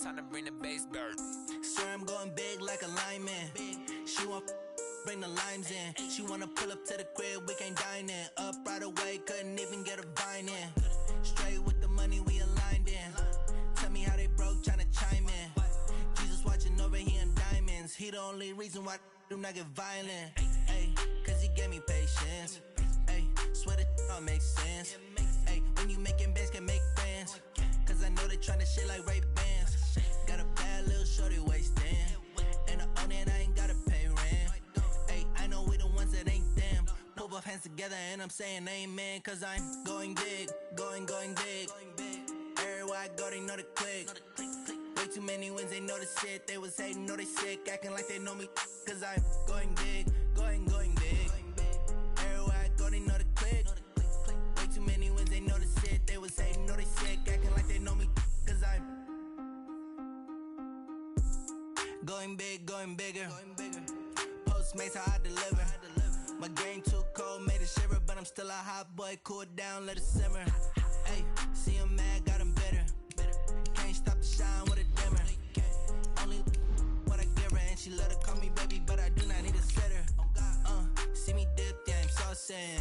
Time to bring the bass bird. Swear I'm going big like a lineman. She want bring the limes in. She wanna pull up to the crib, we can't dine in. Up right away, couldn't even get a vine in. Straight with the money, we aligned in. Tell me how they broke, tryna chime in. Jesus watching over here in diamonds. He the only reason why I do not get violent. Ay, cause he gave me patience. Ay, swear that all makes sense. Ay, when you making bands, can make friends. Cause I know they tryna shit like Ray-Bans. Got a bad little shorty wasting. And I own it, I ain't gotta pay rent. Ay, I know we the ones that ain't them. Pull both hands together and I'm saying amen. Cause I'm going big, going big. Everywhere I go, they know the click. Way too many wins, they know the shit. They was hating, know they sick, acting like they know me. Cause I'm going big, going big. Everywhere I go, they know the click. Way too many wins, they know the shit. They was hating, know they sick, acting like they know me. Cause I'm going big, going bigger. Postmates, how I deliver. My game too cold, made it shiver. But I'm still a hot boy, cool it down, let it simmer. Hey, see him mad, got him bitter. Can't stop the shine with a dimmer. Only what I give her, and she love to call me baby, but I do not need a sitter. See me dip, yeah, I'm saucing.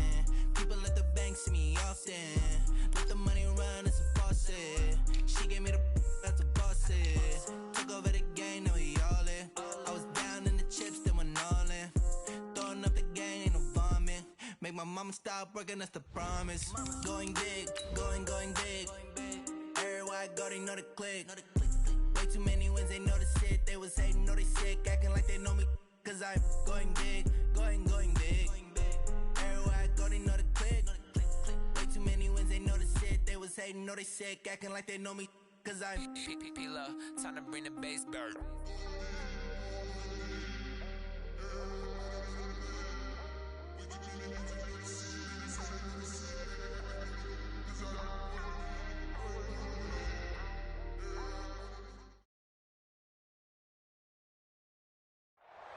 People at the bank see me often. Let the money run, it's a faucet. She gave me the that's a boss is. Took over the game, now we all in. I was down in the chips, then went all in. Throwing up the gang, ain't no vomit. Make my mama stop working, that's the promise. Going big, going big. Everywhere I go, they know the click. Way too many wins, they know the shit. They was hating, know they sick, acting like they know me. Cause I'm going big, going big. Everywhere I go, they know the click. Way too many wins, they know the shit. They was hating, know they sick, acting like they know me. Cause I'm time to bring the bass bird.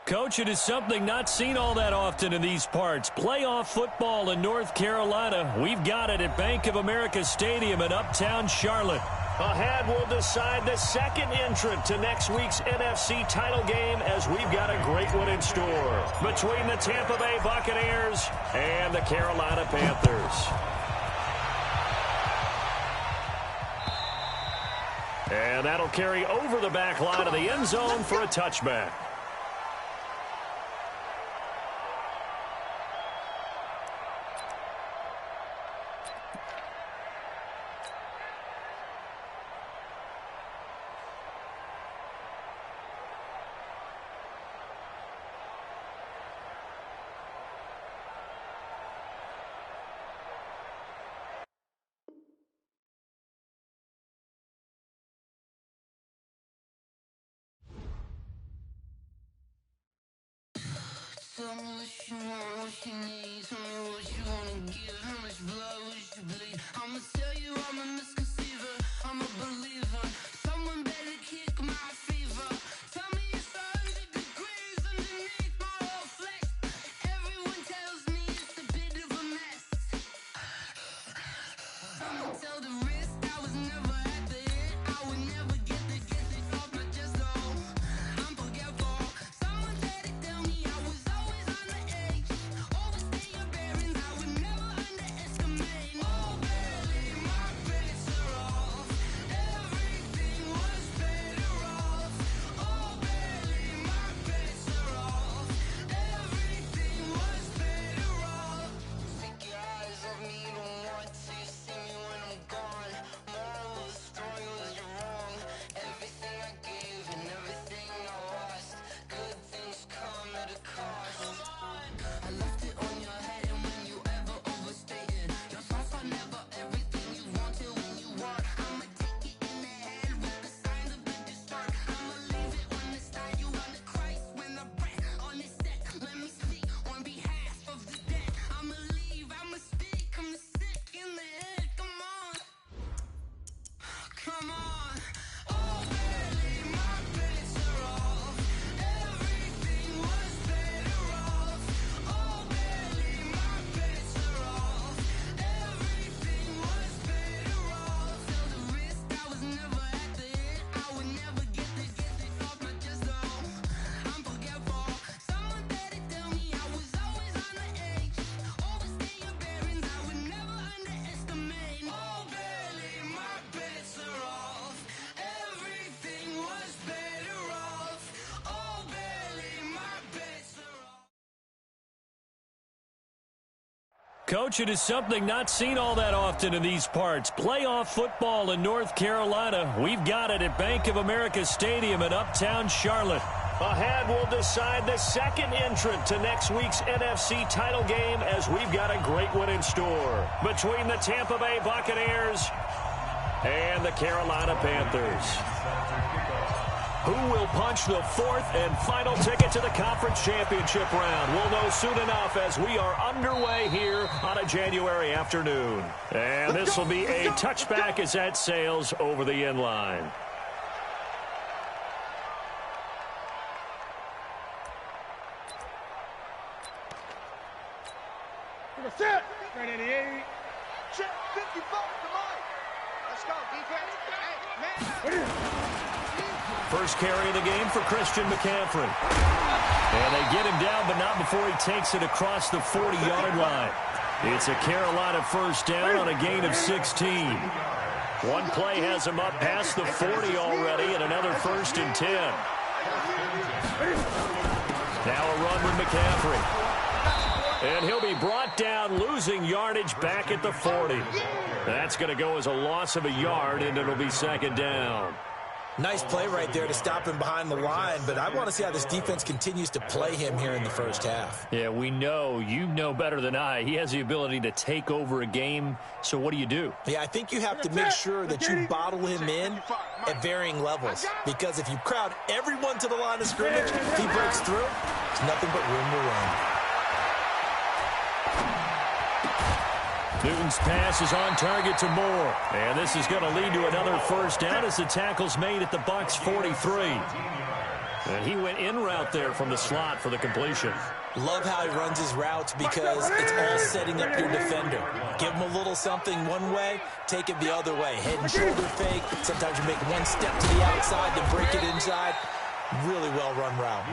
Coach, it is something not seen all that often in these parts. Playoff football in North Carolina. We've got it at Bank of America Stadium in Uptown Charlotte. Ahead, we'll decide the second entrant to next week's NFC title game as we've got a great one in store between the Tampa Bay Buccaneers and the Carolina Panthers. And that'll carry over the back line of the end zone for a touchback. Tell me what you want, what you need. Tell me what you wanna give. How much blood would you bleed? I'ma tell you I'm a misconceiver. I'm a believer. Someone better kick my fever. Tell me it's 100 degrees underneath my whole flesh. Everyone tells me it's a bit of a mess. Someone tell the risk I was never at the end. I would never get it off my chest. Oh, I'm forgetful. Someone said it, tell me I was always on the edge. Overstay your bearings. Coach, it is something not seen all that often in these parts. Playoff football in North Carolina. We've got it at Bank of America Stadium in Uptown Charlotte. Ahead, we'll decide the second entrant to next week's NFC title game as we've got a great one in store between the Tampa Bay Buccaneers and the Carolina Panthers. Who will punch the fourth and final ticket to the conference championship round? We'll know soon enough as we are underway here on a January afternoon. And this will be a touchback as that sails over the end line. Set. 88. Check 55 to Mike. Let's go, defense. Hey, man. First carry of the game for Christian McCaffrey. And they get him down, but not before he takes it across the 40-yard line. It's a Carolina first down on a gain of 16. One play has him up past the 40 already, and another 1st and 10. Now a run with McCaffrey. And he'll be brought down, losing yardage back at the 40. That's going to go as a loss of a yard, and it'll be 2nd down. Nice play right there to stop him behind the line, but I want to see how this defense continues to play him here in the first half. Yeah, we know. You know better than I. He has the ability to take over a game, so what do? Yeah, I think you have to make sure that you bottle him in at varying levels, because if you crowd everyone to the line of scrimmage, if he breaks through, there's nothing but room to run. Newton's pass is on target to Moore. And this is going to lead to another first down as the tackle's made at the Bucs 43. And he went in route there from the slot for the completion. Love how he runs his routes because it's all setting up your defender. Give him a little something one way, take it the other way. Head and shoulder fake. Sometimes you make one step to the outside, then break it inside. Really well-run route.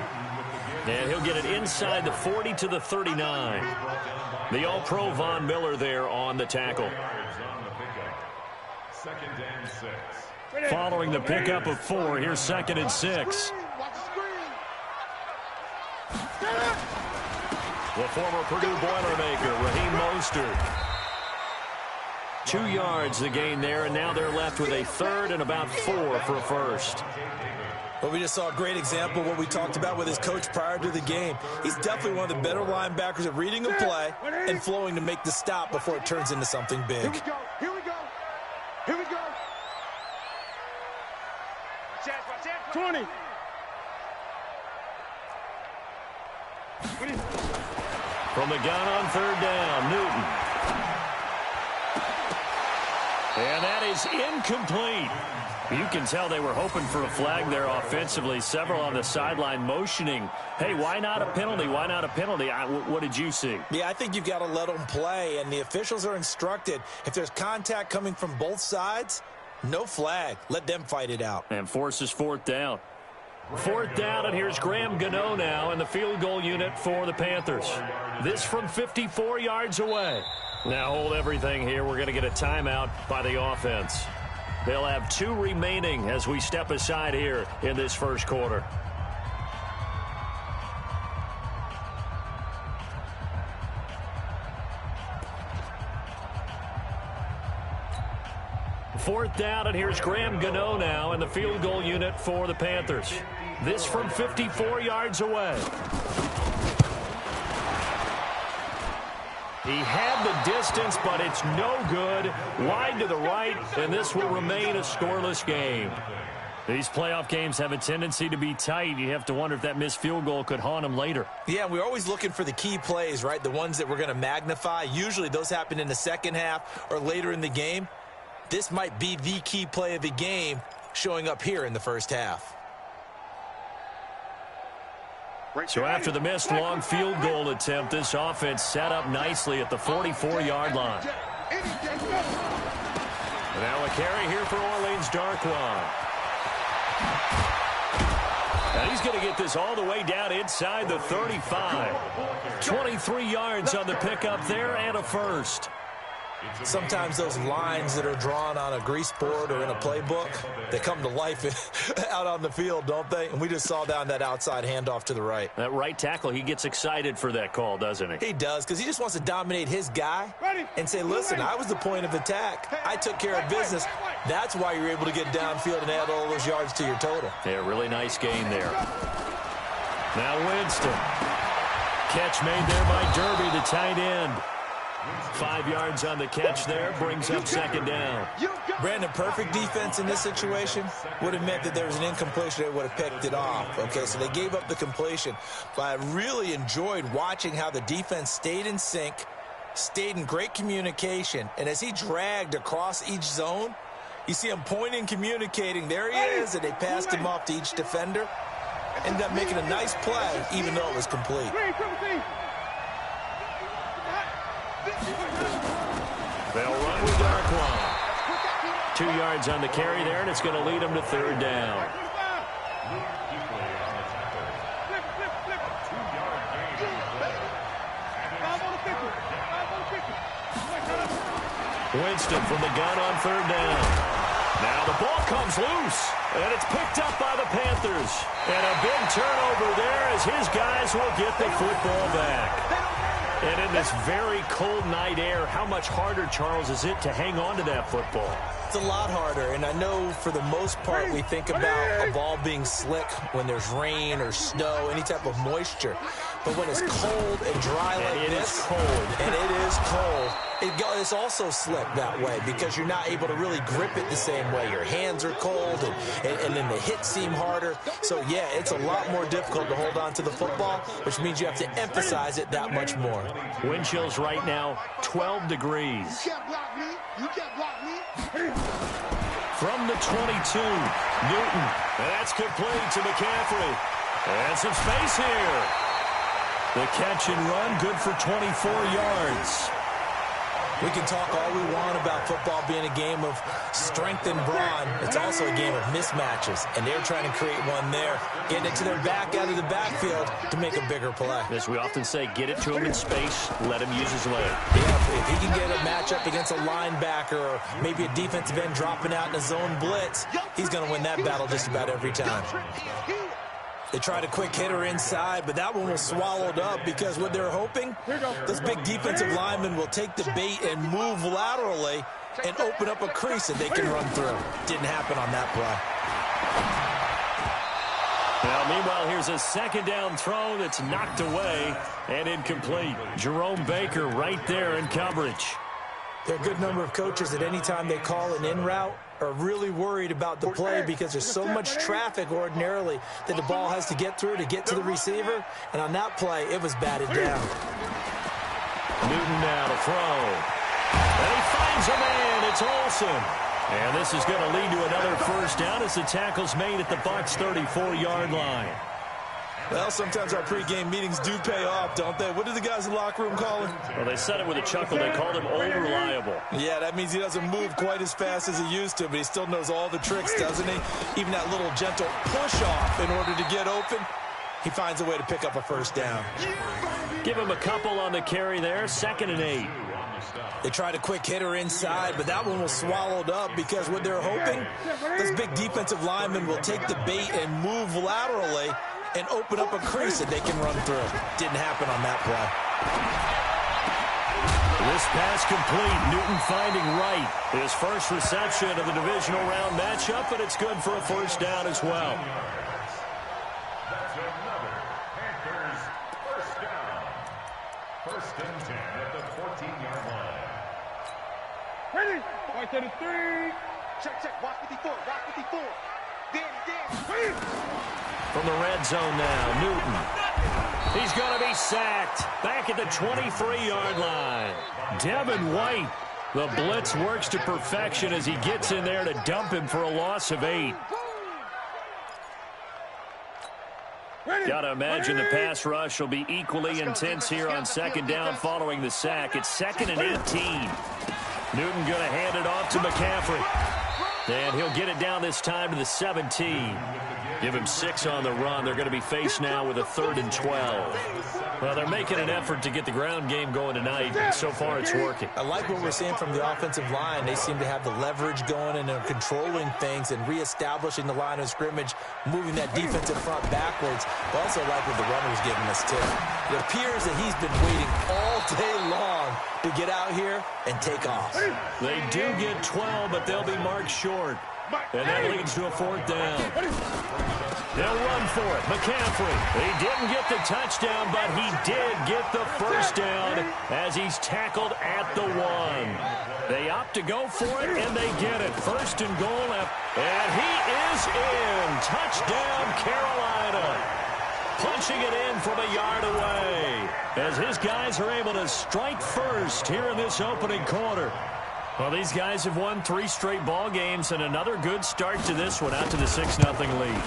And he'll get it inside the 40 to the 39. The All-Pro Von Miller there on the tackle. Following the pickup of 4, here's 2nd and 6. The former Purdue Boilermaker, Raheem Mostert. 2 yards the gain there, and now they're left with a 3rd and about 4 for a first. Well, we just saw a great example of what we talked about with his coach prior to the game. He's definitely one of the better linebackers at reading a play and flowing to make the stop before it turns into something big. Here we go. Here we go. Here we go. 20. From the gun on 3rd down, Newton. And that is incomplete. You can tell they were hoping for a flag there offensively. Several on the sideline motioning, hey, why not a penalty? Why not a penalty? What did you see? Yeah, I think you've got to let them play, and the officials are instructed. If there's contact coming from both sides, no flag. Let them fight it out. And forces 4th down. 4th down, and here's Graham Gano now in the field goal unit for the Panthers. This from 54 yards away. Now hold everything here. We're going to get a timeout by the offense. They'll have 2 remaining as we step aside here in this first quarter. Fourth down, and here's Graham Gano now in the field goal unit for the Panthers. This from 54 yards away. He had the distance, but it's no good. Wide to the right, and this will remain a scoreless game. These playoff games have a tendency to be tight. You have to wonder if that missed field goal could haunt them later. Yeah, we're always looking for the key plays, right? The ones that we're going to magnify. Usually those happen in the second half or later in the game. This might be the key play of the game showing up here in the first half. So after the missed long field goal attempt, this offense set up nicely at the 44-yard line. Now a carry here for Orleans Darkwa. And he's going to get this all the way down inside the 35. 23 yards on the pickup there and a first. Sometimes those lines that are drawn on a grease board or in a playbook, they come to life out on the field, don't they? And we just saw down that outside handoff to the right. That right tackle, he gets excited for that call, doesn't he? He does, because he just wants to dominate his guy and say, listen, I was the point of attack. I took care of business. That's why you're able to get downfield and add all those yards to your total. Yeah, really nice game there. Now Winston. Catch made there by Derby, the tight end. 5 yards on the catch there, brings up second down. Brandon, perfect defense in this situation would have meant that there was an incompletion. They would have picked it off. Okay, so they gave up the completion. But I really enjoyed watching how the defense stayed in sync, stayed in great communication, and as he dragged across each zone, you see him pointing, communicating. There he is, and they passed him off to each defender. Ended up making a nice play, even though it was complete. They'll run with Darkwan. 2 yards on the carry there, and it's going to lead them to third down. Winston from the gun on third down. Now the ball comes loose, and it's picked up by the Panthers. And a big turnover there as his guys will get the football back. And in this very cold night air, how much harder, Charles, is it to hang on to that football? It's a lot harder, and I know for the most part we think about a ball being slick when there's rain or snow, any type of moisture. But when it's cold and dry like this, and it is cold, it's also slick that way because you're not able to really grip it the same way. Your hands are cold, and then the hits seem harder. So, yeah, it's a lot more difficult to hold on to the football, which means you have to emphasize it that much more. Wind chills right now, 12 degrees. You can't block me. You can't block me. From the 22, Newton. And that's complete to McCaffrey. And some space here. The catch and run, good for 24 yards. We can talk all we want about football being a game of strength and brawn. It's also a game of mismatches, and they're trying to create one there, getting it to their back out of the backfield to make a bigger play. As we often say, get it to him in space, let him use his leg. Yeah, if he can get a matchup against a linebacker or maybe a defensive end dropping out in a zone blitz, he's going to win that battle just about every time. They tried a quick hitter inside, but that one was swallowed up because what they're hoping, this big defensive lineman will take the bait and move laterally and open up a crease that they can run through. Didn't happen on that play. Now, meanwhile, here's a second down throw that's knocked away and incomplete. Jerome Baker right there in coverage. There are a good number of coaches at any time they call an in route are really worried about the play because there's so much traffic ordinarily that the ball has to get through to get to the receiver. And on that play, it was batted down. Newton now to throw. And he finds a man. It's Olsen. And this is going to lead to another first down as the tackle's made at the Bucs' 34-yard line. Well, sometimes our pregame meetings do pay off, don't they? What did the guys in the locker room call him? Well, they said it with a chuckle. They called him old reliable. Yeah, that means he doesn't move quite as fast as he used to, but he still knows all the tricks, doesn't he? Even that little gentle push-off in order to get open, he finds a way to pick up a first down. Give him a couple on the carry there, 2nd and 8. They tried a quick hitter inside, but that one was swallowed up because what they're hoping, this big defensive lineman will take the bait and move laterally and open up a crease that they can run through. Didn't happen on that play. This pass complete. Newton finding Wright. His first reception of the divisional round matchup, but it's good for a first down as well. That's another Panthers first down. 1st and 10 at the 14-yard line. Ready? Right to the 3. Check. Watch 54. Watch 54. Danny. From the red zone now, Newton. He's going to be sacked. Back at the 23-yard line. Devin White. The blitz works to perfection as he gets in there to dump him for a loss of 8. Got to imagine the pass rush will be equally intense here on 2nd down following the sack. It's 2nd and 18. Newton going to hand it off to McCaffrey. And he'll get it down this time to the 17. Give him 6 on the run. They're going to be faced now with a 3rd and 12. Well, they're making an effort to get the ground game going tonight. So far, it's working. I like what we're seeing from the offensive line. They seem to have the leverage going and they're controlling things and reestablishing the line of scrimmage, moving that defensive front backwards. But also like what the runner's giving us, too. It appears that he's been waiting all day long to get out here and take off. They do get 12, but they'll be marked short. And that leads to a 4th down. They'll run for it. McCaffrey. He didn't get the touchdown, but he did get the 1st down as he's tackled at the 1. They opt to go for it, and they get it. 1st and goal. And he is in. Touchdown, Carolina. Punching it in from a yard away as his guys are able to strike first here in this opening quarter. Well, these guys have won 3 straight ball games and another good start to this one out to the 6-0 lead.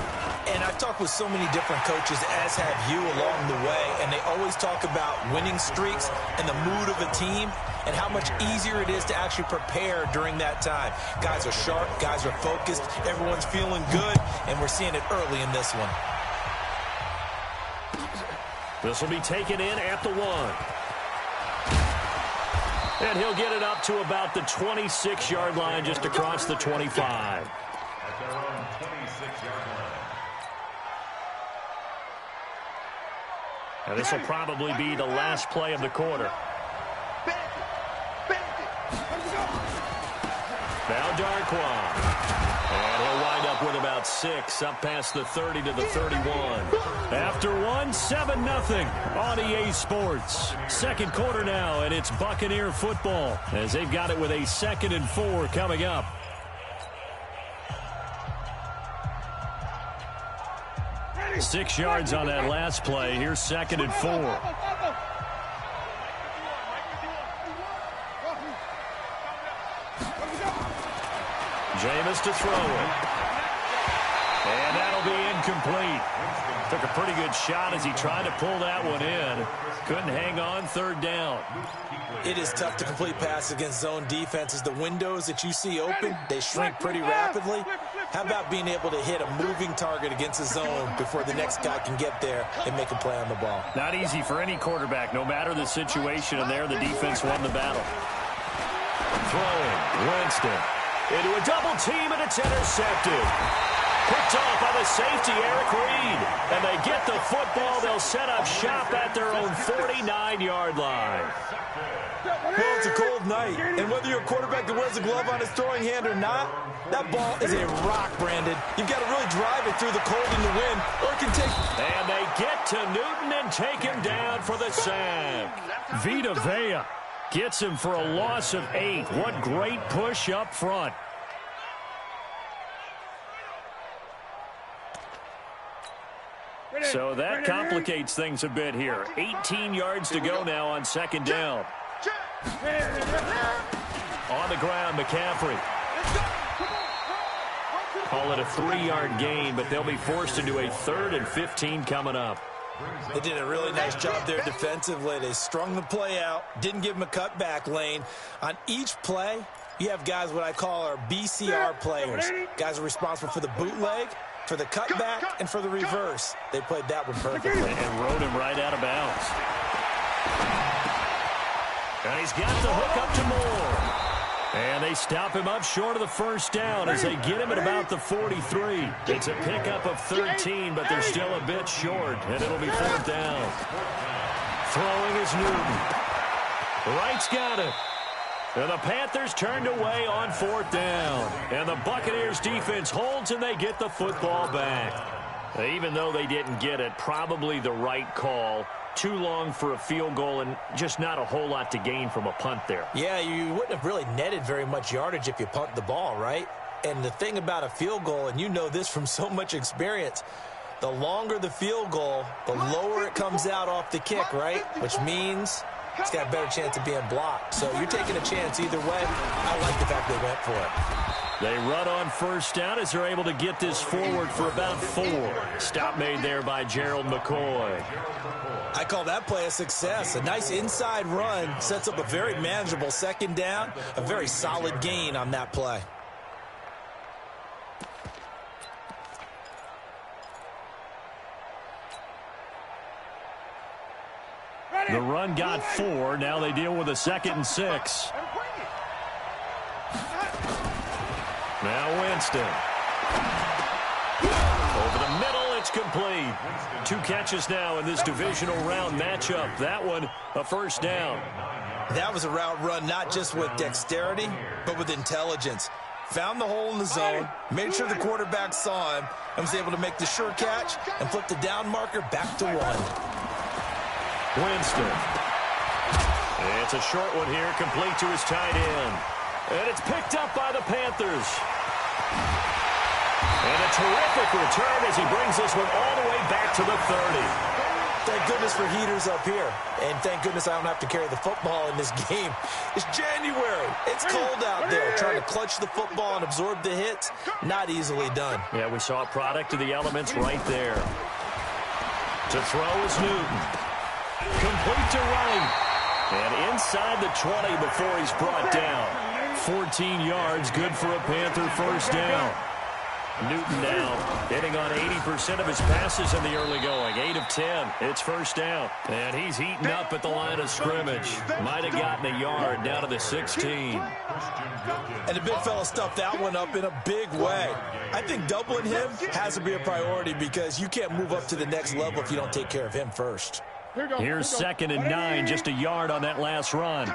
And I've talked with so many different coaches, as have you, along the way, and they always talk about winning streaks and the mood of a team and how much easier it is to actually prepare during that time. Guys are sharp, guys are focused, everyone's feeling good, and we're seeing it early in this one. This will be taken in at the 1. And he'll get it up to about the 26-yard line, just across the 25. At their own 26-yard line. And this will probably be the last play of the quarter. Now Darkwa. And he'll wind up with about 6, up past the 30 to the 31. After 1, 7-0 on EA Sports. 2nd quarter now, and it's Buccaneer football as they've got it with a 2nd and 4 coming up. Six yards on that last play. Here's 2nd and 4. Jameis to throw it. And that'll be incomplete. Took a pretty good shot as he tried to pull that one in. Couldn't hang on. 3rd down. It is tough to complete passes against zone defenses. The windows that you see open, they shrink pretty rapidly. How about being able to hit a moving target against a zone before the next guy can get there and make a play on the ball? Not easy for any quarterback, no matter the situation, and there the defense won the battle. Throwing, Winston. Into a double team, and it's intercepted. Picked off by the safety, Eric Reed. And they get the football. They'll set up shop at their own 49-yard line. Well, it's a cold night, and whether you're a quarterback that wears a glove on his throwing hand or not, that ball is a rock, Brandon. You've got to really drive it through the cold and the wind, or it can take... And they get to Newton and take him down for the sack. Vita Vea gets him for a loss of 8. What great push up front. So that complicates things a bit here. 18 yards to go now on 2nd down. On the ground, McCaffrey. Call it a 3-yard gain, but they'll be forced into a 3rd and 15 coming up. They did a really nice job there defensively. They strung the play out, didn't give him a cutback lane. On each play, you have guys what I call our BCR players. Guys are responsible for the bootleg, for the cutback, and for the reverse. They played that one perfectly. And rode him right out of bounds. And he's got the hook up to Moore. And they stop him up short of the 1st down as they get him at about the 43. It's a pickup of 13, but they're still a bit short, and it'll be 4th down. Throwing is Newton. Wright's got it. And the Panthers turned away on 4th down. And the Buccaneers defense holds, and they get the football back. Even though they didn't get it, probably the right call. Too long for a field goal and just not a whole lot to gain from a punt there. Yeah, you wouldn't have really netted very much yardage if you punt the ball, right? And the thing about a field goal, and you know this from so much experience, the longer the field goal, the lower it comes out off the kick, right? Which means it's got a better chance of being blocked. So you're taking a chance either way. I like the fact they went for it. They run on 1st down as they're able to get this forward for about 4. Stop made there by Gerald McCoy. I call that play a success. A nice inside run sets up a very manageable 2nd down. A very solid gain on that play. The run got 4. Now they deal with a 2nd and 6. Now Winston. Over the middle, it's complete. 2 catches now in this divisional round matchup. That one, a first down. That was a route run not just with dexterity, but with intelligence. Found the hole in the zone, made sure the quarterback saw him, and was able to make the sure catch and flip the down marker back to 1. Winston. It's a short one here, complete to his tight end. And it's picked up by the Panthers. And a terrific return as he brings this one all the way back to the 30. Thank goodness for heaters up here. And thank goodness I don't have to carry the football in this game. It's January. It's cold out there. Trying to clutch the football and absorb the hits, not easily done. Yeah, we saw a product of the elements right there. To throw is Newton. Complete to Wright. And inside the 20 before he's brought down. 14 yards, good for a Panther first down. Newton now hitting on 80% of his passes in the early going. 8 of 10. It's first down. And he's heating up at the line of scrimmage. Might have gotten a yard down to the 16. And the big fella stuffed that one up in a big way. I think doubling him has to be a priority because you can't move up to the next level if you don't take care of him first. Here's 2nd and 9, just a yard on that last run.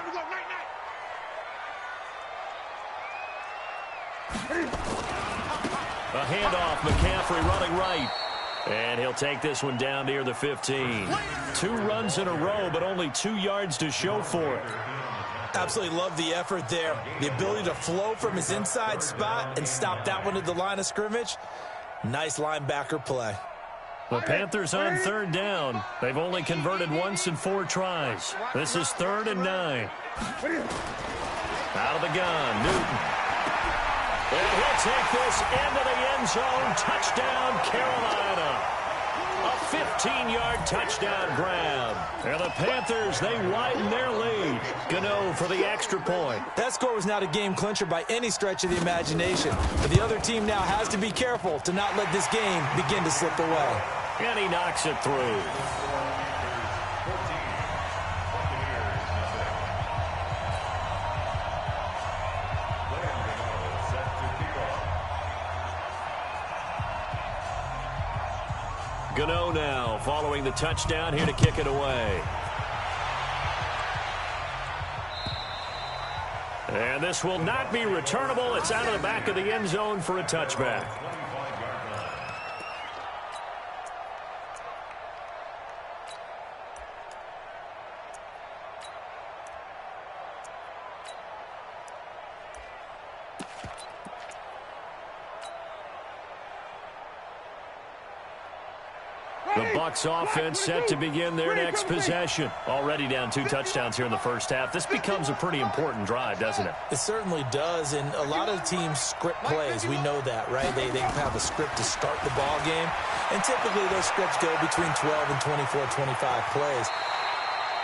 A handoff, McCaffrey running right. And he'll take this one down near the 15. 2 runs in a row, but only 2 yards to show for it. Absolutely love the effort there. The ability to flow from his inside spot and stop that one at the line of scrimmage. Nice linebacker play. The Panthers on 3rd down. They've only converted once in 4 tries. This is 3rd and 9. Out of the gun, Newton. And he'll take this into the end zone. Touchdown, Carolina. A 15-yard touchdown grab. And the Panthers, they widen their lead. Gano for the extra point. That score was not a game clincher by any stretch of the imagination. But the other team now has to be careful to not let this game begin to slip away. And he knocks it through. Gano now following the touchdown here to kick it away. And this will not be returnable. It's out of the back of the end zone for a touchback. The Bucs offense set to begin their next possession. Already down 2 touchdowns here in the first half. This becomes a pretty important drive, doesn't it? It certainly does, and a lot of teams script plays. We know that, right? They have a script to start the ball game, and typically those scripts go between 12 and 24, 25 plays.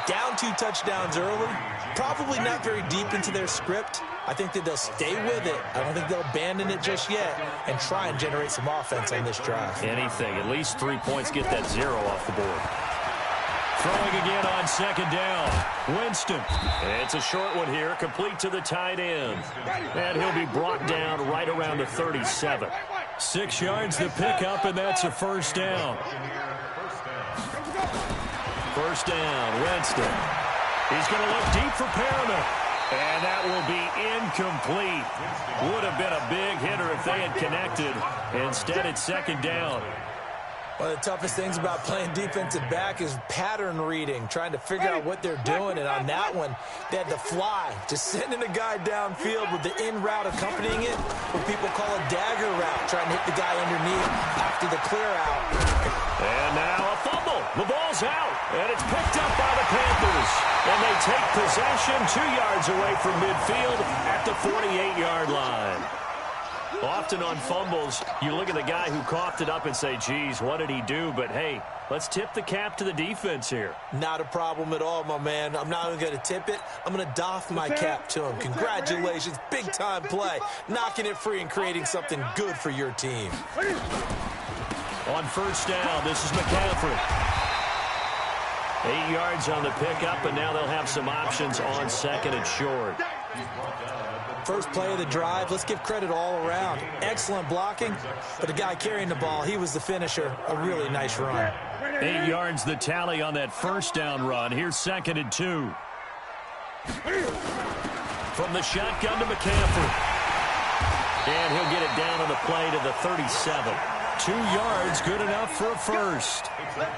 Down 2 touchdowns early, probably not very deep into their script. I think that they'll stay with it. I don't think they'll abandon it just yet and try and generate some offense on this drive. Anything. At least 3 points. Get that 0 off the board. Throwing again on 2nd down. Winston. It's a short one here. Complete to the tight end. And he'll be brought down right around the 37. 6 yards to pick up, and that's a first down. First down, Winston. He's going to look deep for Perriman. And that will be incomplete. Would have been a big hitter if they had connected. Instead, it's 2nd down. One of the toughest things about playing defensive back is pattern reading, trying to figure out what they're doing. And on that one, they had to fly, just sending a guy downfield with the in route accompanying it, what people call a dagger route, trying to hit the guy underneath after the clear out. And now a fumble. The ball's out, and it's picked up by the Panthers. And they take possession 2 yards away from midfield at the 48-yard line. Often on fumbles, you look at the guy who coughed it up and say, geez, what did he do? But, hey, let's tip the cap to the defense here. Not a problem at all, my man. I'm not even going to tip it. I'm going to doff my cap to him. Congratulations. Big-time play. Knocking it free and creating something good for your team. On first down, this is McCaffrey. 8 yards on the pickup, and now they'll have some options on second and short. First play of the drive, let's give credit all around. Excellent blocking, but the guy carrying the ball, he was the finisher. A really nice run. 8 yards the tally on that first down run. Here's second and 2. From the shotgun to McCaffrey. And he'll get it down on the play to the 37. 2 yards, good enough for a first.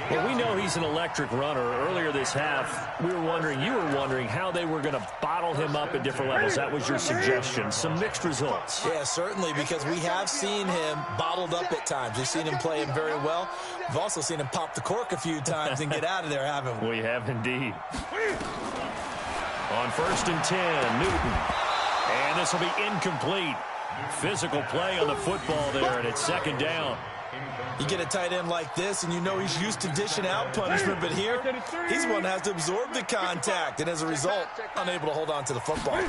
Well, we know he's an electric runner. Earlier this half, you were wondering how they were going to bottle him up at different levels. That was your suggestion. Some mixed results. Yeah, certainly, because we have seen him bottled up at times. We've seen him play him very well. We've also seen him pop the cork a few times and get out of there, haven't we? We have indeed. On first and 10, Newton. And this will be incomplete. Physical play on the football there, and it's second down. You get a tight end like this, and you know he's used to dishing out punishment, but here, he's one that has to absorb the contact, and as a result, unable to hold on to the football.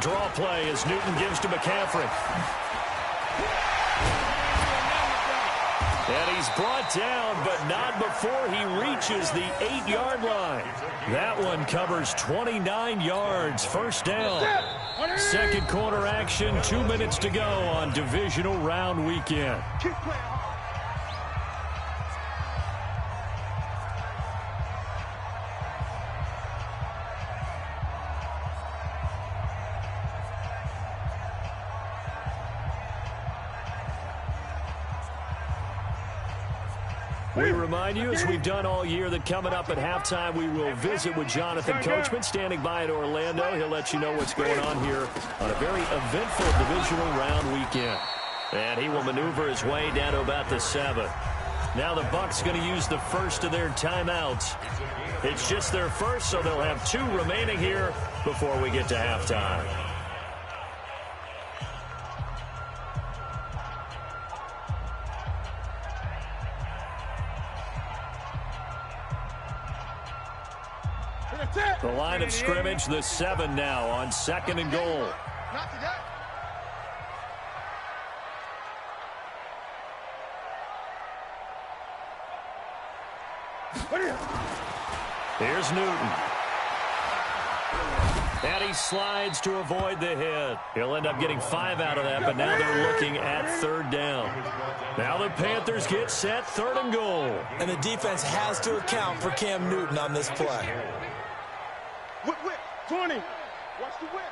Draw play as Newton gives to McCaffrey. And he's brought down, but not before he reaches the 8-yard line. That one covers 29 yards. First down. Second quarter action, 2 minutes to go on divisional round weekend. We remind you, as we've done all year, that coming up at halftime, we will visit with Jonathan Coachman, standing by in Orlando. He'll let you know what's going on here on a very eventful divisional round weekend. And he will maneuver his way down to about the 7. Now the Bucs going to use the first of their timeouts. It's just their first, so they'll have 2 remaining here before we get to halftime. The line of scrimmage, the 7 now on second and goal. Here's Newton. And he slides to avoid the hit. He'll end up getting 5 out of that, but now they're looking at third down. Now the Panthers get set, third and goal. And the defense has to account for Cam Newton on this play. Whip, 20. Watch the whip.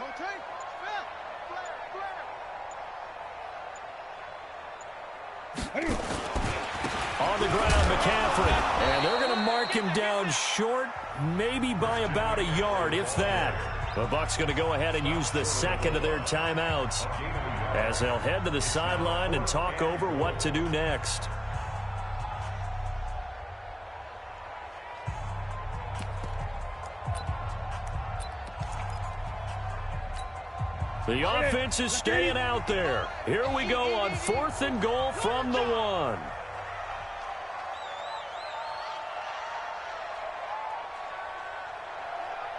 Okay, On the ground, McCaffrey. And they're going to mark him down short, maybe by about a yard, if that. The Bucs going to go ahead and use the second of their timeouts as they'll head to the sideline and talk over what to do next. The offense is staying out there. Here we go on fourth and goal from the 1.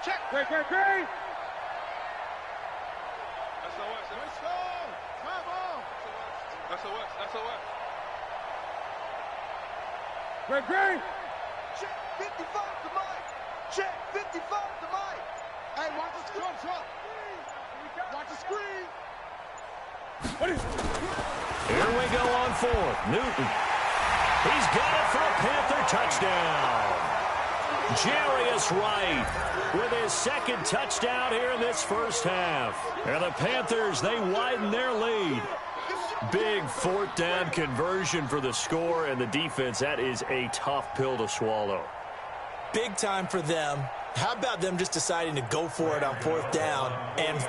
Check. Great. SOS. Let's go. Come on. SOS. Great. Check 55 to Mike. Check 55 to Mike. Hey, watch the screen. Watch the screen. Here we go on fourth. Newton. He's got it for a Panther touchdown. Jarius Wright with his second touchdown here in this first half. And the Panthers, they widen their lead. Big fourth down conversion for the score, and the defense, that is a tough pill to swallow. Big time for them. How about them just deciding to go for it on fourth down? And,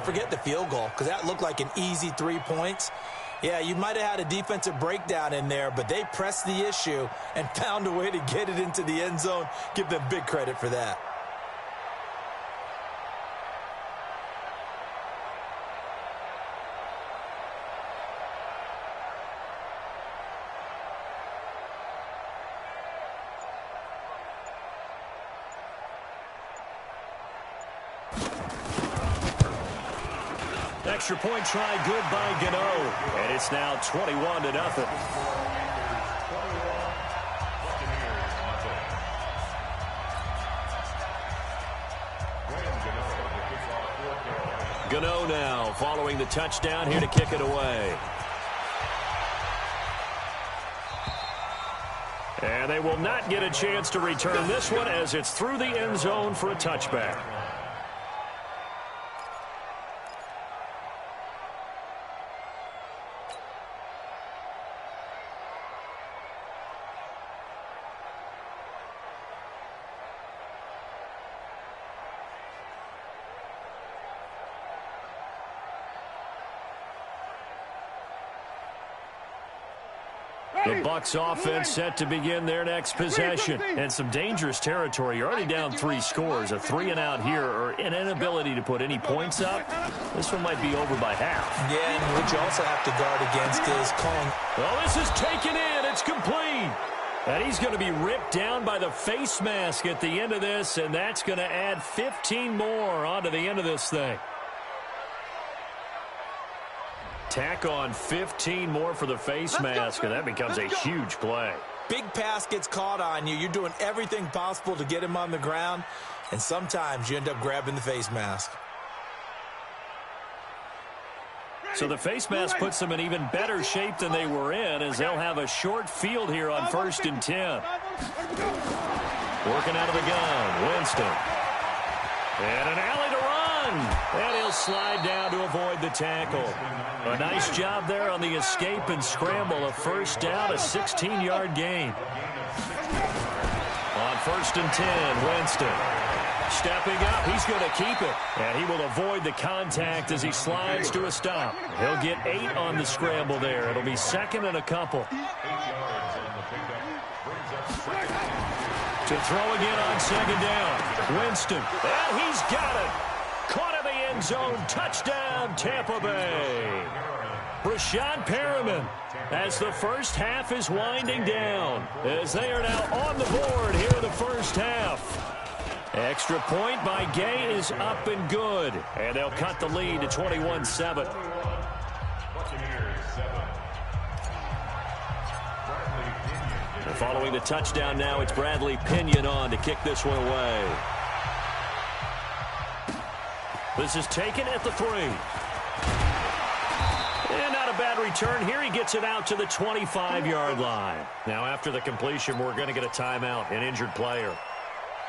forget the field goal, because that looked like an easy 3 points. Yeah, you might have had a defensive breakdown in there, but they pressed the issue and found a way to get it into the end zone. Give them big credit for that. extra point try good by Gano. And it's now 21-0. Gano now following the touchdown here to kick it away. And they will not get a chance to return this one as it's through the end zone for a touchback. The Bucs offense set to begin their next possession. And some dangerous territory. You're already down 3 scores. A 3-and-out here or an inability to put any points up. This one might be over by half. Yeah, and what you also have to guard against is calling. Well, this is taken in. It's complete. And he's going to be ripped down by the face mask at the end of this, and that's going to add 15 more onto the end of this thing. Tack on 15 more for the face mask, and that becomes a huge play. Big pass gets caught on you. You're doing everything possible to get him on the ground, and sometimes you end up grabbing the face mask. So the face mask puts them in even better shape than they were in, as they'll have a short field here on 1st and 10. Working out of the gun, Winston. And an alley to run. And he'll slide down to avoid the tackle. A nice job there on the escape and scramble. A first down, a 16-yard gain. On 1st and 10, Winston. Stepping up, he's going to keep it. And he will avoid the contact as he slides to a stop. He'll get 8 on the scramble there. It'll be 2nd and a couple. To throw again on 2nd down. Winston. And he's got it. Caught in the end zone. Touchdown, Tampa Bay. Brashad Perriman as the first half is winding down. As they are now on the board here in the first half. Extra point by Gay is up and good. And they'll cut the lead to 21-7. Following the touchdown now, it's Bradley Pinion on to kick this one away. This is taken at the 3. And not a bad return here. He gets it out to the 25-yard line. Now after the completion, we're going to get a timeout, an injured player.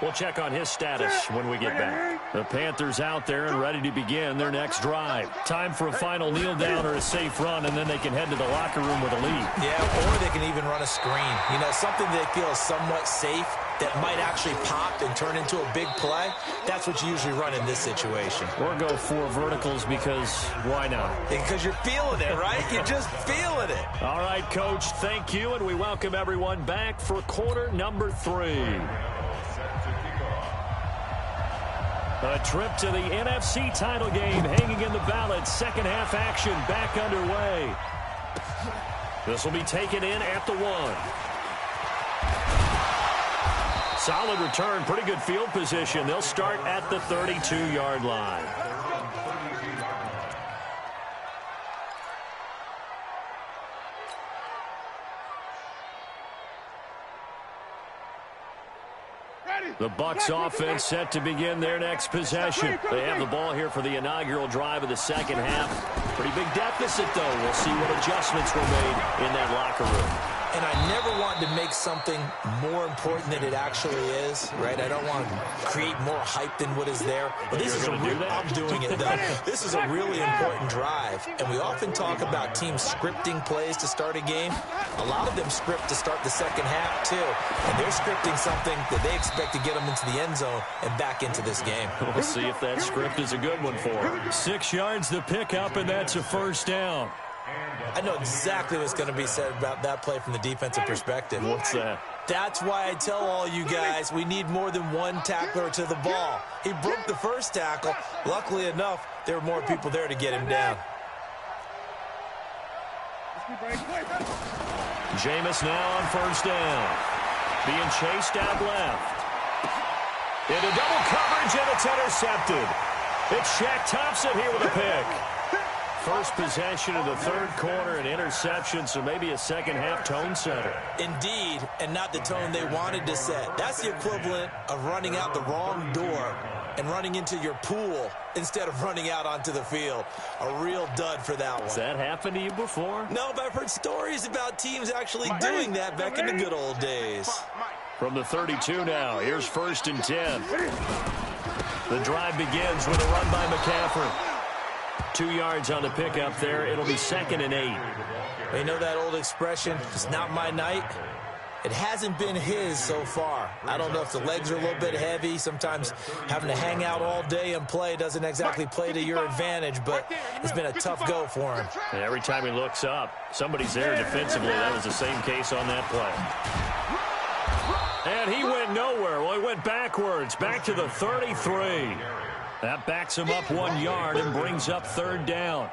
We'll check on his status when we get back. The Panthers out there and ready to begin their next drive. Time for a final kneel down or a safe run, and then they can head to the locker room with a lead. Yeah, or they can even run a screen. You know, something they feel is somewhat safe that might actually pop and turn into a big play. That's what you usually run in this situation. Or go 4 verticals because why not? Because you're feeling it, right? You're just feeling it. All right, Coach, thank you, and we welcome everyone back for quarter number 3. A trip to the NFC title game hanging in the balance. Second half action back underway. This will be taken in at the 1. Solid return, pretty good field position. They'll start at the 32-yard line. The Bucs offense set to begin their next possession. They have the ball here for the inaugural drive of the second half. Pretty big deficit, though. We'll see what adjustments were made in that locker room. And I never want to make something more important than it actually is, right? I don't want to create more hype than what is there. But this is I'm doing it, though. This is a really important drive. And we often talk about teams scripting plays to start a game. A lot of them script to start the second half, too. And they're scripting something that they expect to get them into the end zone and back into this game. We'll see if that script is a good one for them. 6 yards to pick up, and that's a first down. I know exactly what's going to be said about that play from the defensive perspective. What's that? That's why I tell all you guys we need more than one tackler to the ball. He broke the first tackle. Luckily enough, there were more people there to get him down. Jameis now on first down. Being chased out left. Into double coverage, and it's intercepted. It's Shaq Thompson here with a pick. First possession of the third quarter, an interception, so maybe a second-half tone setter. Indeed, and not the tone they wanted to set. That's the equivalent of running out the wrong door and running into your pool instead of running out onto the field. A real dud for that one. Has that happened to you before? No, but I've heard stories about teams actually doing that back in the good old days. From the 32 now, here's 1st and 10. The drive begins with a run by McCaffrey. 2 yards on the pickup there. It'll be 2nd and 8. You know that old expression, it's not my night? It hasn't been his so far. I don't know if the legs are a little bit heavy. Sometimes having to hang out all day and play doesn't exactly play to your advantage, but it's been a tough go for him. And every time he looks up, somebody's there defensively. That was the same case on that play. And he went nowhere. Well, he went backwards, back to the 33. That backs him up 1 yard and brings up 3rd down.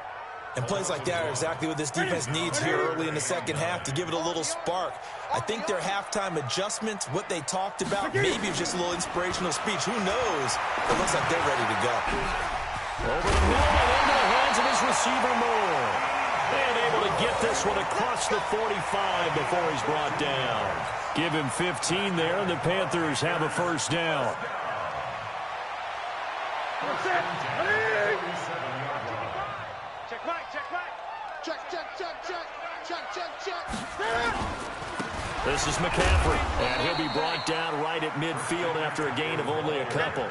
And plays like that are exactly what this defense needs here early in the second half to give it a little spark. I think their halftime adjustments, what they talked about, maybe it's just a little inspirational speech. Who knows? It looks like they're ready to go. Over the middle and into the hands of his receiver Moore. And able to get this one across the 45 before he's brought down. Give him 15 there, and the Panthers have a 1st down. This is McCaffrey, and he'll be brought down right at midfield after a gain of only a couple.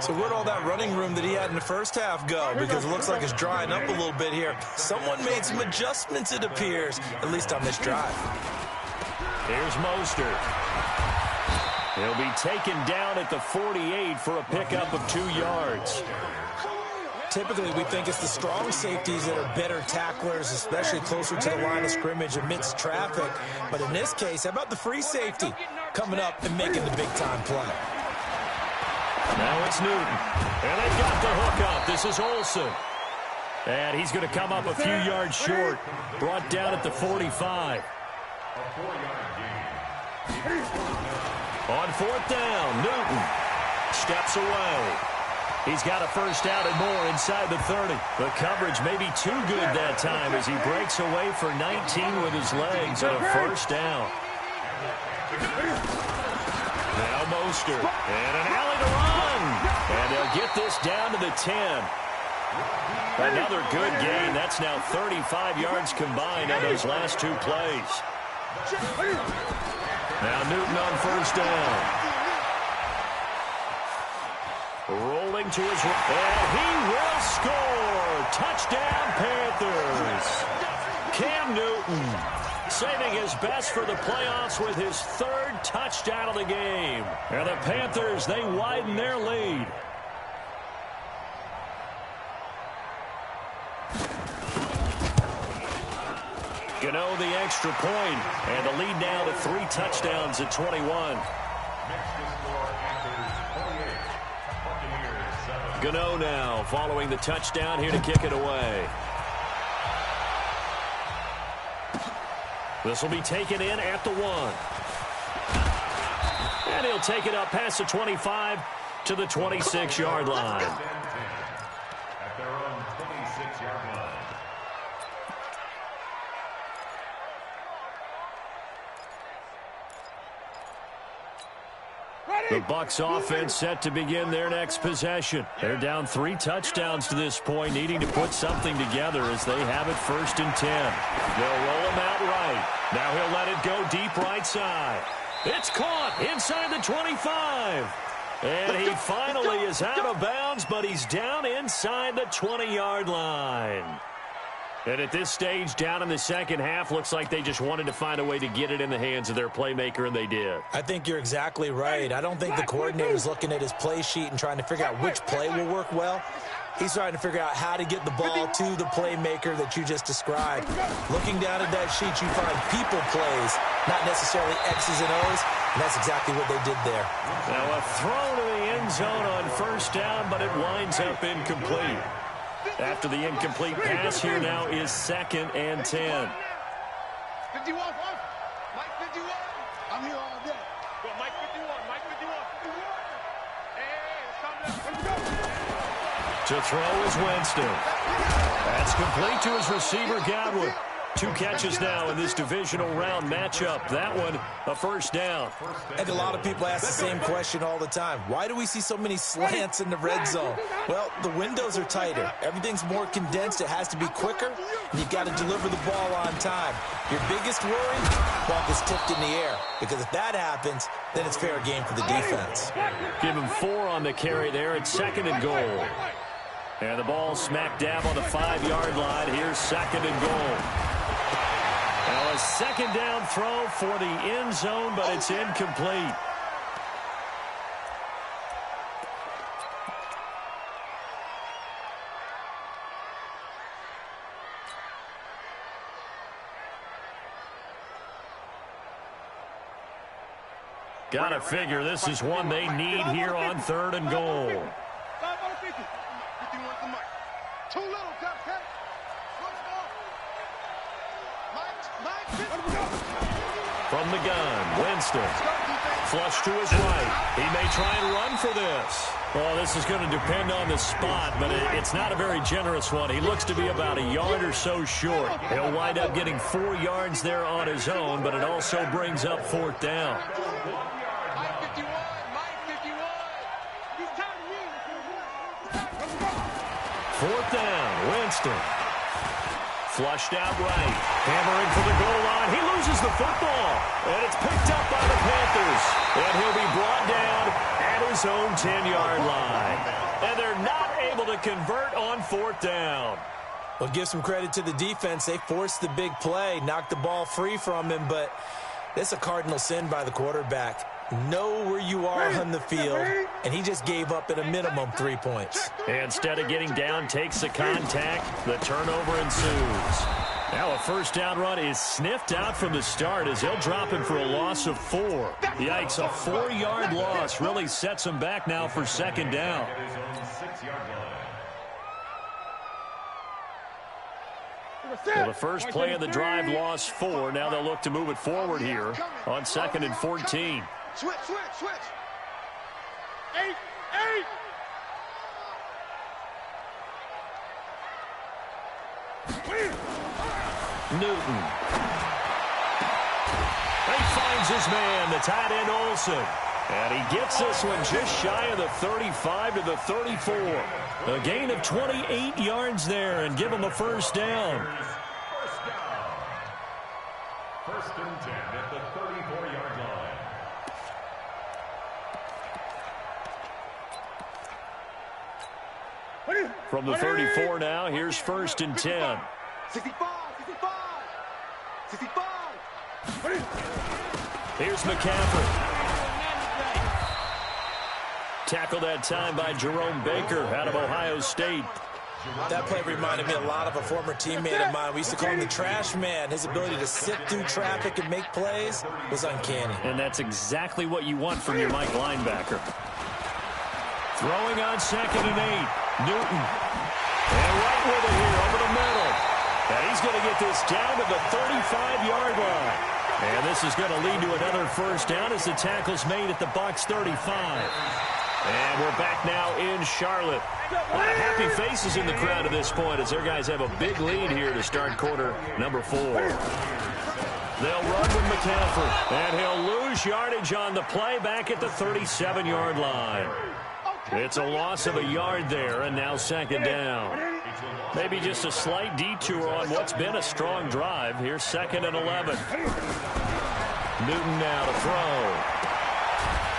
So where'd all that running room that he had in the first half go? Because it looks like it's drying up a little bit here. Someone made some adjustments, it appears, at least on this drive. Here's Mostert. He'll be taken down at the 48 for a pickup of 2 yards. Typically, we think it's the strong safeties that are better tacklers, especially closer to the line of scrimmage amidst traffic. But in this case, how about the free safety coming up and making the big-time play? Now it's Newton. And they got the hook up. This is Olsen. And he's going to come up a few yards short. Brought down at the 45. On 4th down, Newton steps away. He's got a 1st down and more inside the 30. The coverage may be too good that time as he breaks away for 19 with his legs on a 1st down. Now Mostert. And an alley to run. And they'll get this down to the 10. Another good gain. That's now 35 yards combined on those last 2 plays. Now Newton on 1st down. Rolling to his right, and he will score! Touchdown, Panthers! Cam Newton saving his best for the playoffs with his 3rd touchdown of the game. And the Panthers, they widen their lead. Gano the extra point, and the lead now to 3 touchdowns at 21. Gano now following the touchdown here to kick it away. This will be taken in at the 1. And he'll take it up past the 25 to the 26-yard line. At their own 26-yard line. The Bucs offense set to begin their next possession. They're down 3 touchdowns to this point, needing to put something together as they have it 1st and 10. They'll roll him out right. Now he'll let it go deep right side. It's caught inside the 25. And he finally is out of bounds, but he's down inside the 20-yard line. And at this stage, down in the second half, looks like they just wanted to find a way to get it in the hands of their playmaker, and they did. I think you're exactly right. I don't think the coordinator's looking at his play sheet and trying to figure out which play will work well. He's trying to figure out how to get the ball to the playmaker that you just described. Looking down at that sheet, you find people plays, not necessarily X's and O's, and that's exactly what they did there. Now a throw to the end zone on 1st down, but it winds up incomplete. After the incomplete pass, here now is 2nd and 10. 51, Mike 51. I'm here all day. Go, Mike 51, Mike 51. To throw is Winston. That's complete to his receiver, Godwin. 2 catches now in this divisional round matchup. That one, a first down. And a lot of people ask the same question all the time. Why do we see so many slants in the red zone? Well, the windows are tighter. Everything's more condensed. It has to be quicker, and you've got to deliver the ball on time. Your biggest worry, ball gets tipped in the air. Because if that happens, then it's fair game for the defense. Give him 4 on the carry there. It's 2nd and goal. And the ball smack dab on the 5-yard line. Here's 2nd and goal. Now a 2nd down throw for the end zone, but it's incomplete. Gotta figure this is one they need here on 3rd and goal. 51 to Mike. Too little, Captain. From the gun, Winston. Flush to his right. He may try and run for this. Well, this is going to depend on the spot, but it's not a very generous one. He looks to be about a yard or so short. He'll wind up getting 4 yards there on his own, but it also brings up 4th down. Mike 51. He's tired of you. 4th down, Winston. Flushed out right. Hammering for the goal line. He loses the football. And it's picked up by the Panthers. And he'll be brought down at his own 10-yard line. And they're not able to convert on 4th down. Well, give some credit to the defense. They forced the big play, knocked the ball free from him, but that's a cardinal sin by the quarterback. Know where you are on the field, and he just gave up at a minimum 3 points. Instead of getting down, takes the contact. The turnover ensues. Now a first down run is sniffed out from the start as they'll drop him for a loss of 4. Yikes, a 4-yard loss really sets him back now for 2nd down. Well, the first play of the drive lost 4. Now they'll look to move it forward here on 2nd and 14. Switch. 8. Newton. He finds his man, the tight end Olsen. And he gets this one just shy of the 35 to the 34. A gain of 28 yards there and give him a first down. First and 10 at the 34-yard line. From the 34 now, here's 1st and 10. 65. Here's McCaffrey. Tackled that time by Jerome Baker out of Ohio State. That play reminded me a lot of a former teammate of mine. We used to call him the trash man. His ability to sit through traffic and make plays was uncanny. And that's exactly what you want from your Mike linebacker. Throwing on 2nd and 8. Newton. And right with it here over the middle. And he's going to get this down to the 35-yard line. And this is going to lead to another first down as the tackle's made at the Bucs 35. And we're back now in Charlotte. A lot of happy faces in the crowd at this point as their guys have a big lead here to start quarter number 4. They'll run with McCaffrey. And he'll lose yardage on the play back at the 37-yard line. It's a loss of a yard there, and now 2nd down. Maybe just a slight detour on what's been a strong drive. Here's 2nd and 11. Newton now to throw.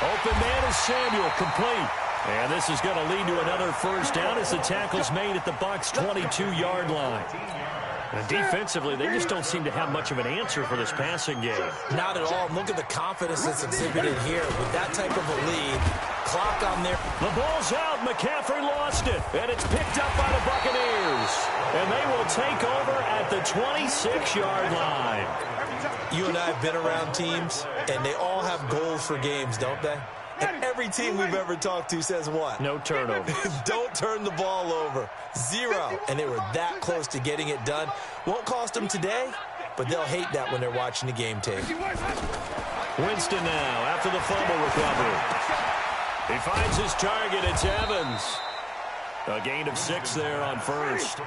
Open man is Samuel, complete. And this is going to lead to another first down as the tackle's made at the Bucs 22-yard line. And defensively, they just don't seem to have much of an answer for this passing game. Not at all. Look at the confidence that's exhibited here with that type of a lead. Clock on there. The ball's out. McCaffrey lost it. And it's picked up by the Buccaneers. And they will take over at the 26-yard line. You and I have been around teams, and they all have goals for games, don't they? And every team we've ever talked to says what? No turnovers. Don't turn the ball over. 0. And they were that close to getting it done. Won't cost them today, but they'll hate that when they're watching the game tape. Winston now after the fumble recovery. He finds his target. It's Evans. A gain of 6 there on first.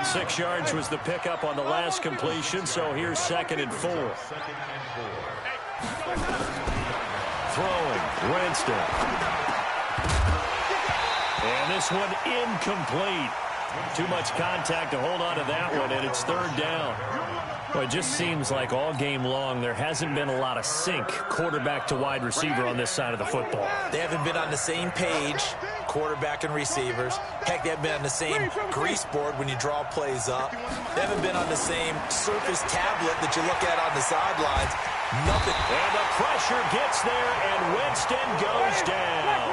6 yards was the pickup on the last completion, so here's 2nd and 4. Throwing, Winston. And this one incomplete. Too much contact to hold on to that one, and it's 3rd down. Well, it just seems like all game long there hasn't been a lot of sync quarterback to wide receiver on this side of the football. They haven't been on the same page, quarterback and receivers. Heck, they haven't been on the same grease board when you draw plays up. They haven't been on the same surface tablet that you look at on the sidelines. Nothing. And the pressure gets there, and Winston goes down.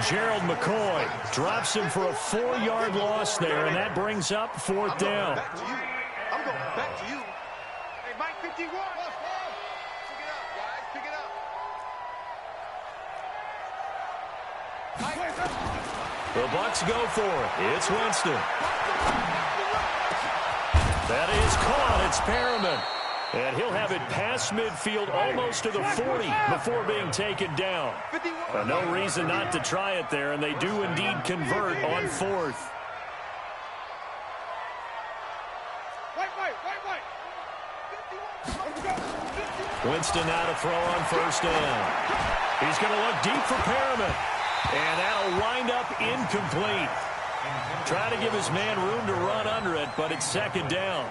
Gerald McCoy drops him for a 4-yard loss there, and that brings up 4th down. I'm going back to you. Hey, Mike 51. Pick it up, guys. Pick it up. The Bucs go for it. It's Winston. That is caught. It's Perriman. And he'll have it past midfield almost to the 40 before being taken down. No reason not to try it there, and they do indeed convert on 4th. Winston now to throw on 1st down. He's going to look deep for Perriman. And that'll wind up incomplete. Try to give his man room to run under it, but it's 2nd down.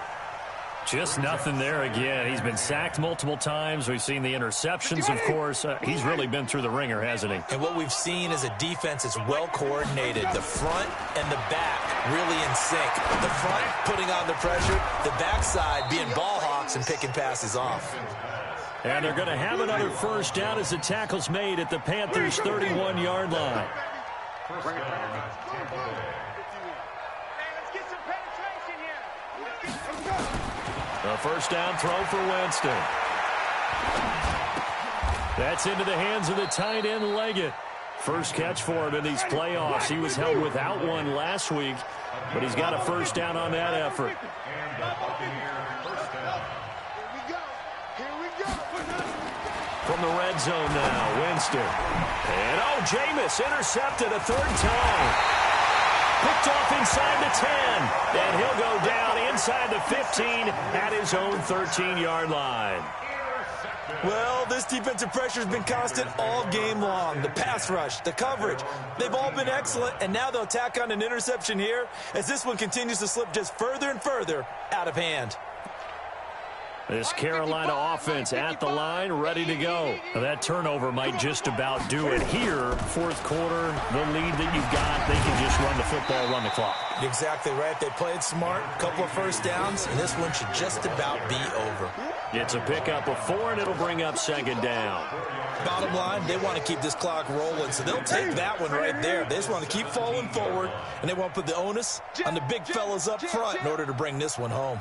Just nothing there again. He's been sacked multiple times. We've seen the interceptions, of course. He's really been through the ringer, hasn't he? And what we've seen is a defense that's well coordinated. The front and the back really in sync. The front putting on the pressure, the backside being ball hawks and picking passes off. And they're going to have another 1st down as the tackle's made at the Panthers' 31-yard line. A 1st down throw for Winston. That's into the hands of the tight end, Leggett. First catch for him in these playoffs. He was held without one last week, but he's got a 1st down on that effort. From the red zone now, Winston. And, Jameis intercepted a 3rd time. Picked off inside the 10. And he'll go down inside the 15 at his own 13-yard line. Well, this defensive pressure has been constant all game long. The pass rush, the coverage, they've all been excellent, and now they'll tack on an interception here as this one continues to slip just further and further out of hand. This Carolina offense at the line, ready to go. Now, that turnover might just about do it here. 4th quarter, the lead that you've got, they can just run the football, run the clock. Exactly right. They played smart, a couple of 1st downs, and this one should just about be over. It's a pickup of 4, and it'll bring up 2nd down. Bottom line, they want to keep this clock rolling, so they'll take that one right there. They just want to keep falling forward, and they want to put the onus on the big fellas up front in order to bring this one home.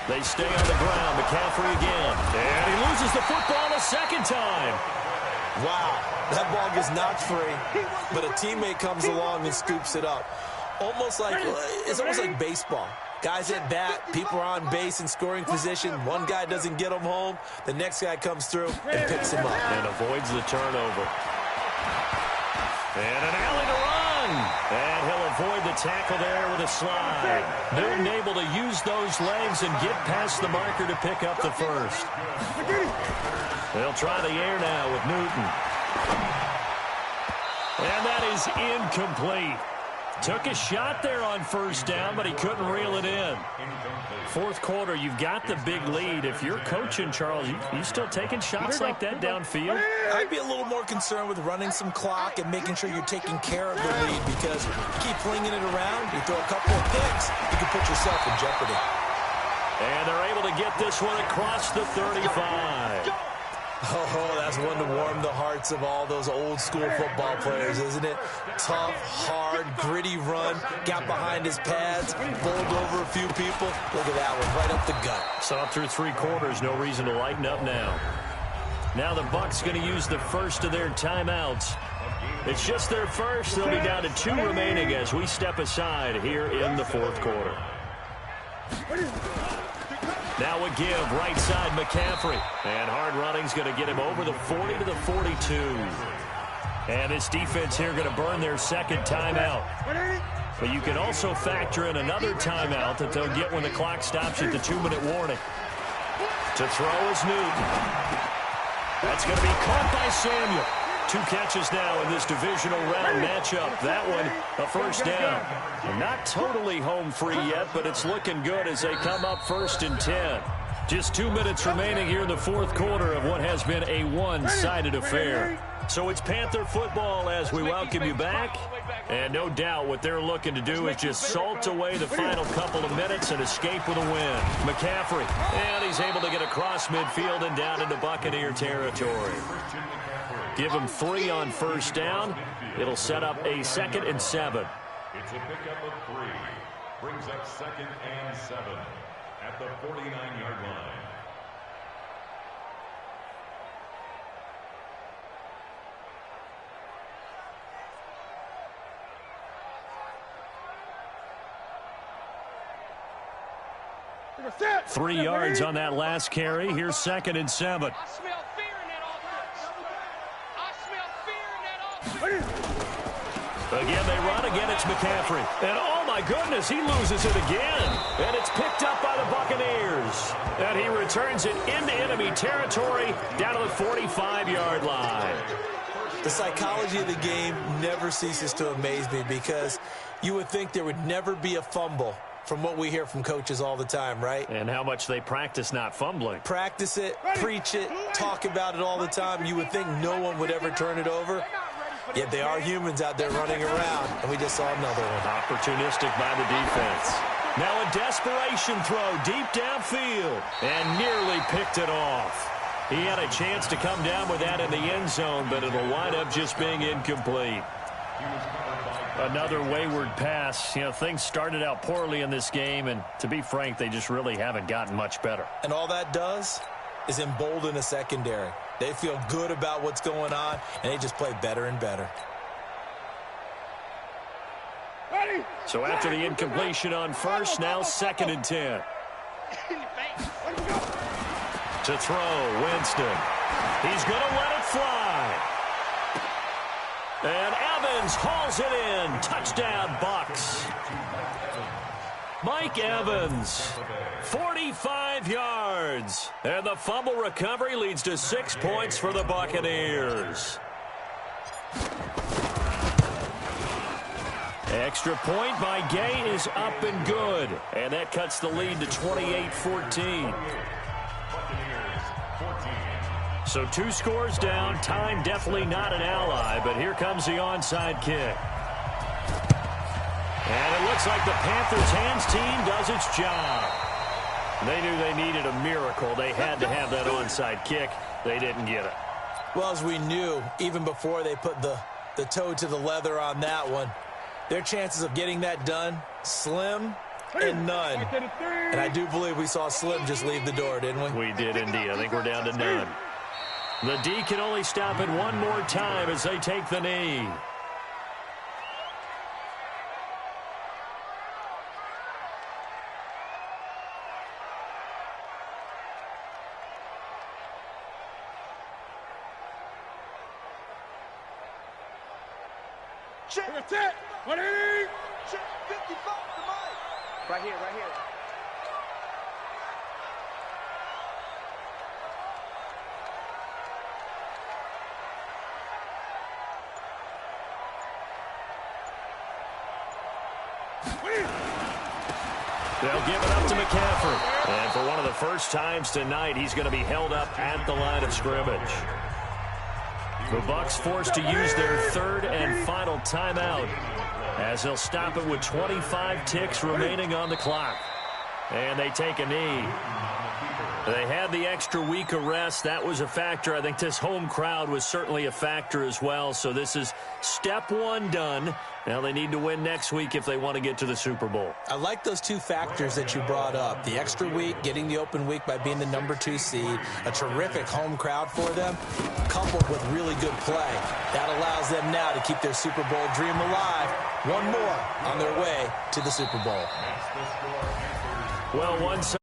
They stay on the ground. McCaffrey again. And he loses the football a 2nd time. Wow, that ball gets knocked free, but a teammate comes along and scoops it up. It's almost like baseball. Guys at bat, people are on base in scoring position. One guy doesn't get him home. The next guy comes through and picks him up. And avoids the turnover. And an alley to run. And he'll avoid the tackle there with a slide. Newton able to use those legs and get past the marker to pick up the 1st. They'll try the air now with Newton. And that is incomplete. Took a shot there on 1st down, but he couldn't reel it in. 4th quarter, you've got the big lead. If you're coaching, Charles, you still taking shots like that downfield? I'd be a little more concerned with running some clock and making sure you're taking care of the lead, because you keep flinging it around, you throw a couple of picks, you can put yourself in jeopardy. And they're able to get this one across the 35. Oh, that's one to warm the hearts of all those old-school football players, isn't it? Tough, hard, gritty run, got behind his pads, bowled over a few people. Look at that one, right up the gut. Saw through 3 quarters, no reason to lighten up now. Now the Bucs going to use the first of their timeouts. It's just their first. They'll be down to 2 remaining as we step aside here in the 4th quarter. Now a give, right side McCaffrey. And hard running's going to get him over the 40 to the 42. And this defense here going to burn their second timeout. But you can also factor in another timeout that they'll get when the clock stops at the 2-minute warning. To throw is Newton. That's going to be caught by Samuel. 2 catches now in this divisional round matchup. That one, a first down. Not totally home free yet, but it's looking good as they come up 1st and 10. Just 2 minutes remaining here in the fourth quarter of what has been a one-sided affair. So it's Panther football as we welcome you back. And no doubt what they're looking to do is just salt away the final couple of minutes and escape with a win. McCaffrey, and he's able to get across midfield and down into Buccaneer territory. Give him 3 on first down. It'll set up a 2nd and 7. It's a pickup of 3. Brings up 2nd and 7 at the 49-yard line. Set. 3 yards on that last carry. Here's 2nd and 7. I smell fear in that offense. I smell fear in that offense. Again, they run. Again, it's McCaffrey. And, oh, my goodness, he loses it again. And it's picked up by the Buccaneers. And he returns it into enemy territory down to the 45-yard line. The psychology of the game never ceases to amaze me because you would think there would never be a fumble from what we hear from coaches all the time, right? And how much they practice not fumbling. Practice it, preach it, talk about it all the time. You would think no one would ever turn it over. Yet they are humans out there running around, and we just saw another one. Opportunistic by the defense. Now a desperation throw deep downfield, and nearly picked it off. He had a chance to come down with that in the end zone, but it'll wind up just being incomplete. Another wayward pass. You know, things started out poorly in this game, and to be frank, they just really haven't gotten much better. And all that does is embolden a secondary. They feel good about what's going on, and they just play better and better. So after the incompletion on first, now 2nd and 10. To throw, Winston. He's going to let it fly. And Evans hauls it in. Touchdown, Bucks. Mike Evans, 45 yards. And the fumble recovery leads to 6 points for the Buccaneers. Extra point by Gay is up and good. And that cuts the lead to 28-14. So 2 scores down. Time definitely not an ally, but here comes the onside kick. And it looks like the Panthers hands team does its job. They knew they needed a miracle. They had to have that onside kick. They didn't get it. Well, as we knew, even before they put the toe to the leather on that one, their chances of getting that done, slim and none. And I do believe we saw Slim just leave the door, didn't we? We did indeed. I think we're down to none. The D can only stop it one more time as they take the knee. Check. Check. 55 to Mike. Right here, right here. They'll give it up to McCaffrey. And for one of the first times tonight, he's going to be held up at the line of scrimmage. The Bucks forced to use their 3rd and final timeout as they'll stop it with 25 ticks remaining on the clock. And they take a knee. They had the extra week of rest. That was a factor. I think this home crowd was certainly a factor as well. So this is step 1 done. Now they need to win next week if they want to get to the Super Bowl. I like those 2 factors that you brought up. The extra week, getting the open week by being the number 2 seed, a terrific home crowd for them, coupled with really good play. That allows them now to keep their Super Bowl dream alive. One more on their way to the Super Bowl. Well, one side.